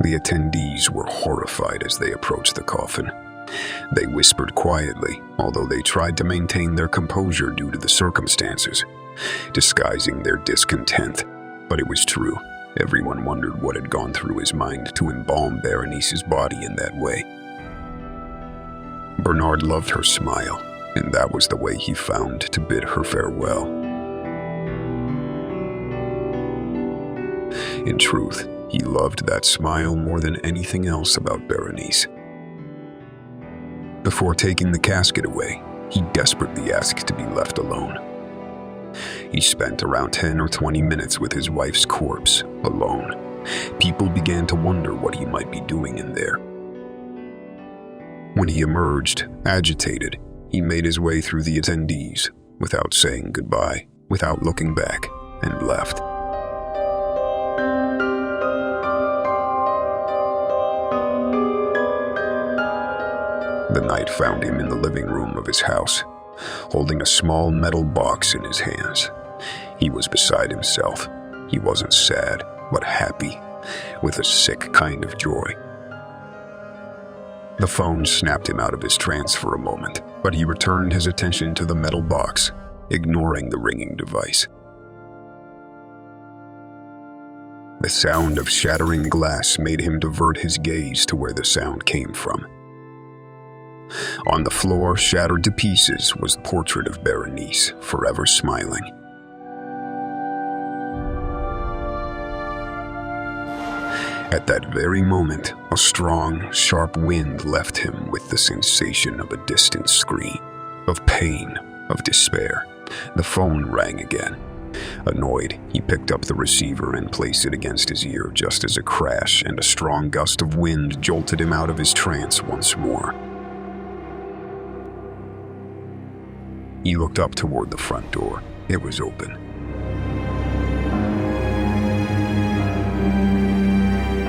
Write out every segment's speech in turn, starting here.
The attendees were horrified as they approached the coffin. They whispered quietly, although they tried to maintain their composure due to the circumstances, disguising their discontent. But it was true. Everyone wondered what had gone through his mind to embalm Berenice's body in that way. Bernard loved her smile, and that was the way he found to bid her farewell. In truth, he loved that smile more than anything else about Berenice. Before taking the casket away, he desperately asked to be left alone. He spent around 10 or 20 minutes with his wife's corpse, alone. People began to wonder what he might be doing in there. When he emerged, agitated, he made his way through the attendees, without saying goodbye, without looking back, and left. The night found him in the living room of his house, holding a small metal box in his hands. He was beside himself. He wasn't sad, but happy, with a sick kind of joy. The phone snapped him out of his trance for a moment, but he returned his attention to the metal box, ignoring the ringing device. The sound of shattering glass made him divert his gaze to where the sound came from. On the floor, shattered to pieces, was the portrait of Berenice, forever smiling. At that very moment, a strong, sharp wind left him with the sensation of a distant scream, of pain, of despair. The phone rang again. Annoyed, he picked up the receiver and placed it against his ear just as a crash and a strong gust of wind jolted him out of his trance once more. He looked up toward the front door. It was open.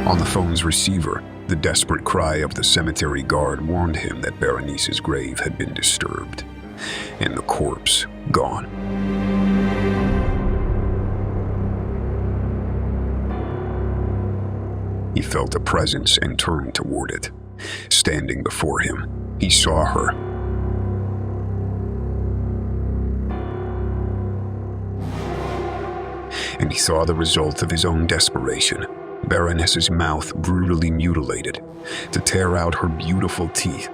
On the phone's receiver, the desperate cry of the cemetery guard warned him that Berenice's grave had been disturbed, and the corpse gone. He felt a presence and turned toward it. Standing before him, he saw her. And he saw the result of his own desperation. Berenice's mouth brutally mutilated, to tear out her beautiful teeth,